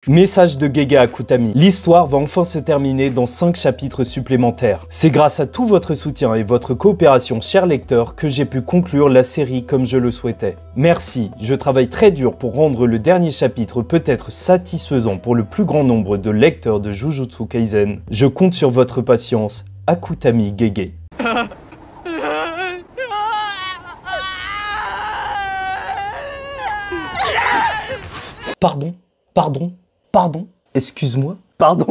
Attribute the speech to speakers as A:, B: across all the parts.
A: Message de Gege Akutami. L'histoire va enfin se terminer dans 5 chapitres supplémentaires. C'est grâce à tout votre soutien et votre coopération, chers lecteurs, que j'ai pu conclure la série comme je le souhaitais. Merci, je travaille très dur pour rendre le dernier chapitre peut-être satisfaisant pour le plus grand nombre de lecteurs de Jujutsu Kaisen. Je compte sur votre patience. Akutami Gege. Pardon, excuse-moi, pardon.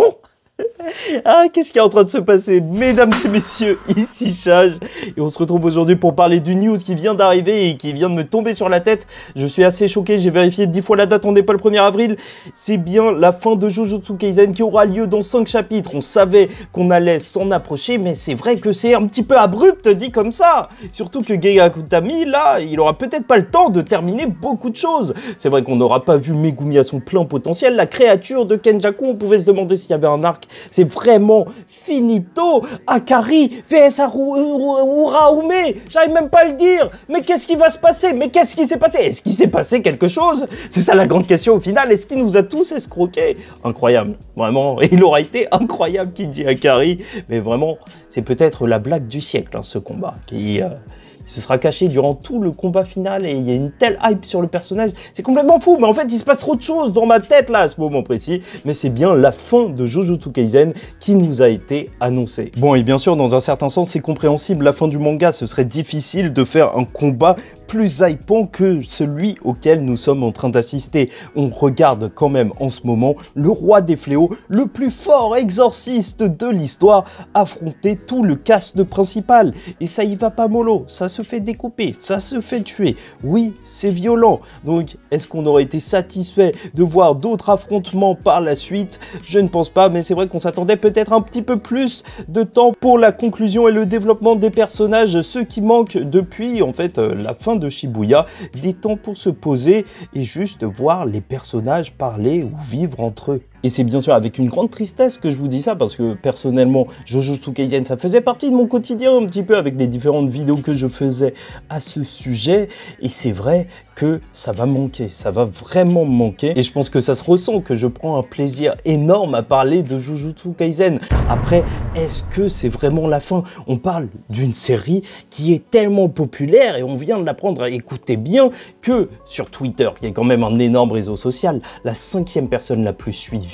A: Ah, qu'est-ce qui est en train de se passer, mesdames et messieurs, ici Chage, et on se retrouve aujourd'hui pour parler d'une news qui vient d'arriver et qui vient de me tomber sur la tête. Je suis assez choqué, j'ai vérifié 10 fois la date, on n'est pas le 1er avril. C'est bien la fin de Jujutsu Kaisen qui aura lieu dans 5 chapitres. On savait qu'on allait s'en approcher, mais c'est vrai que c'est un petit peu abrupt dit comme ça. Surtout que Gege Akutami, là, il aura peut-être pas le temps de terminer beaucoup de choses. C'est vrai qu'on n'aura pas vu Megumi à son plein potentiel, la créature de Kenjaku, on pouvait se demander s'il y avait un arc. C'est vraiment finito. Akari vs Uraume. J'arrive même pas à le dire. Mais qu'est-ce qui va se passer? Mais qu'est-ce qui s'est passé? Est-ce qu'il s'est passé quelque chose? C'est ça la grande question au final. Est-ce qu'il nous a tous escroqués? Incroyable. Vraiment, il aura été incroyable Kinji Akari. Mais vraiment, c'est peut-être la blague du siècle, hein, ce combat. Il se sera caché durant tout le combat final et il y a une telle hype sur le personnage. C'est complètement fou, mais en fait, il se passe trop de choses dans ma tête là à ce moment précis. Mais c'est bien la fin de Jujutsu Kaisen qui nous a été annoncée. Bon, et bien sûr, dans un certain sens, c'est compréhensible. La fin du manga, ce serait difficile de faire un combat plus hypant que celui auquel nous sommes en train d'assister. On regarde quand même en ce moment le roi des fléaux, le plus fort exorciste de l'histoire, affronter tout le cast principal. Et ça y va pas mollo, ça se fait découper, ça se fait tuer. Oui, c'est violent. Donc, est-ce qu'on aurait été satisfait de voir d'autres affrontements par la suite? Je ne pense pas, mais c'est vrai qu'on s'attendait peut-être un petit peu plus de temps pour la conclusion et le développement des personnages, ce qui manque depuis, en fait, la fin de Shibuya, des temps pour se poser et juste voir les personnages parler ou vivre entre eux. Et c'est bien sûr avec une grande tristesse que je vous dis ça, parce que personnellement, Jujutsu Kaisen, ça faisait partie de mon quotidien un petit peu avec les différentes vidéos que je faisais à ce sujet. Et c'est vrai que ça va manquer, ça va vraiment manquer. Et je pense que ça se ressent, que je prends un plaisir énorme à parler de Jujutsu Kaisen. Après, est-ce que c'est vraiment la fin? On parle d'une série qui est tellement populaire et on vient de l'apprendre à écouter bien que sur Twitter, qui est quand même un énorme réseau social, la 5e personne la plus suivie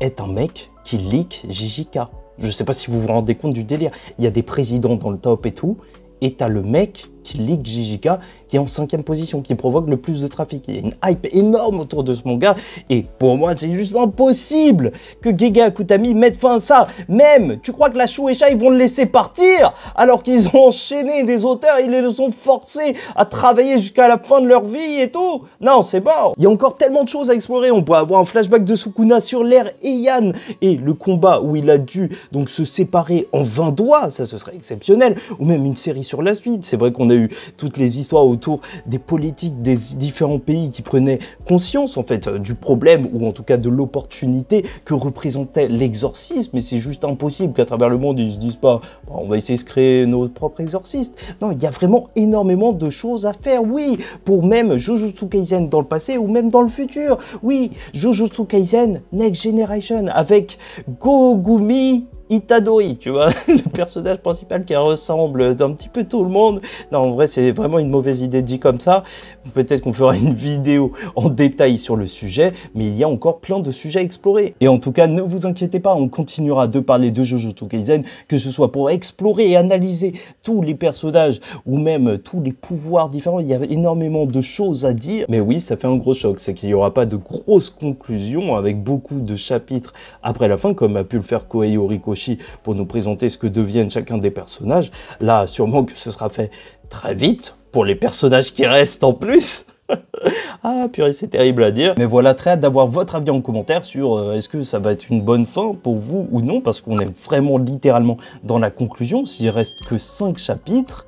A: est un mec qui leak JJK. Je sais pas si vous vous rendez compte du délire. Il y a des présidents dans le top et tout, et t'as le mec qui leak JJK qui est en 5e position, qui provoque le plus de trafic. Il y a une hype énorme autour de ce manga, et pour moi, c'est juste impossible que Gege Akutami mette fin à ça. Même, tu crois que la Shueisha, ils vont le laisser partir, alors qu'ils ont enchaîné des auteurs, ils les ont forcés à travailler jusqu'à la fin de leur vie et tout? Non, c'est mort. Il y a encore tellement de choses à explorer. On pourrait avoir un flashback de Sukuna sur l'ère Heian, et le combat où il a dû donc se séparer en 20 doigts, ça ce serait exceptionnel, ou même une série sur la suite. C'est vrai qu'on a eu toutes les histoires autour des politiques des différents pays qui prenaient conscience en fait du problème, ou en tout cas de l'opportunité que représentait l'exorcisme, et c'est juste impossible qu'à travers le monde ils se disent pas on va essayer de se créer notre propre exorciste. Non, il y a vraiment énormément de choses à faire, oui, pour même Jujutsu Kaisen dans le passé ou même dans le futur. Oui, Jujutsu Kaisen Next Generation avec Gogumi Itadori, tu vois, le personnage principal qui ressemble d'un petit peu tout le monde. Non, en vrai, c'est vraiment une mauvaise idée dit comme ça. Peut-être qu'on fera une vidéo en détail sur le sujet, mais il y a encore plein de sujets à explorer. Et en tout cas, ne vous inquiétez pas, on continuera de parler de Jujutsu Kaisen, que ce soit pour explorer et analyser tous les personnages ou même tous les pouvoirs différents. Il y a énormément de choses à dire. Mais oui, ça fait un gros choc, c'est qu'il n'y aura pas de grosses conclusions avec beaucoup de chapitres après la fin, comme a pu le faire Kohei Horikoshi pour nous présenter ce que deviennent chacun des personnages. Là, sûrement que ce sera fait très vite pour les personnages qui restent en plus. Ah purée, c'est terrible à dire. Mais voilà, très hâte d'avoir votre avis en commentaire sur est-ce que ça va être une bonne fin pour vous ou non, parce qu'on est vraiment littéralement dans la conclusion, s'il reste que 5 chapitres.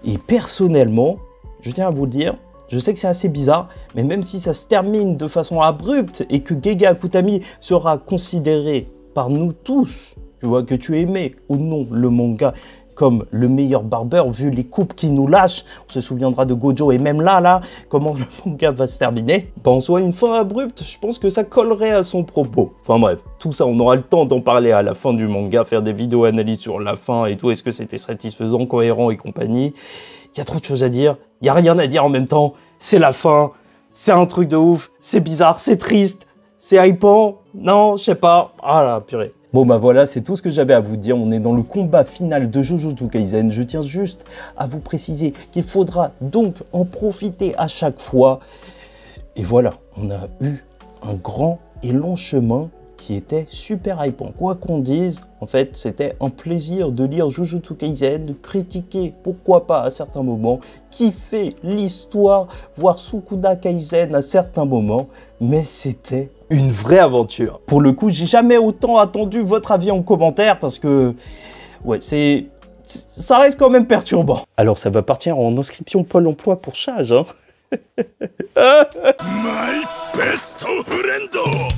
A: Et personnellement, je tiens à vous le dire, je sais que c'est assez bizarre, mais même si ça se termine de façon abrupte et que Gege Akutami sera considéré par nous tous, tu vois, que tu aimais ou non le manga, comme le meilleur barbeur vu les coupes qu'il nous lâche. On se souviendra de Gojo et même là, comment le manga va se terminer. En soi, une fin abrupte, je pense que ça collerait à son propos. Enfin bref, tout ça, on aura le temps d'en parler à la fin du manga, faire des vidéos analyses sur la fin et tout. Est-ce que c'était satisfaisant, cohérent et compagnie? Il y a trop de choses à dire, il n'y a rien à dire en même temps. C'est la fin, c'est un truc de ouf, c'est bizarre, c'est triste, c'est hypant. Non, je sais pas. Ah là, purée. Bon bah voilà, c'est tout ce que j'avais à vous dire. On est dans le combat final de Jujutsu Kaisen. Je tiens juste à vous préciser qu'il faudra donc en profiter à chaque fois. Et voilà, on a eu un grand et long chemin qui était super hypant. Quoi qu'on dise, en fait, c'était un plaisir de lire Jujutsu Kaisen, de critiquer, pourquoi pas à certains moments, kiffer l'histoire, voir Sukuna Kaisen à certains moments, mais c'était une vraie aventure. Pour le coup, j'ai jamais autant attendu votre avis en commentaire parce que, ouais, ça reste quand même perturbant. Alors, ça va partir en inscription Pôle emploi pour Chage, hein. My best friend.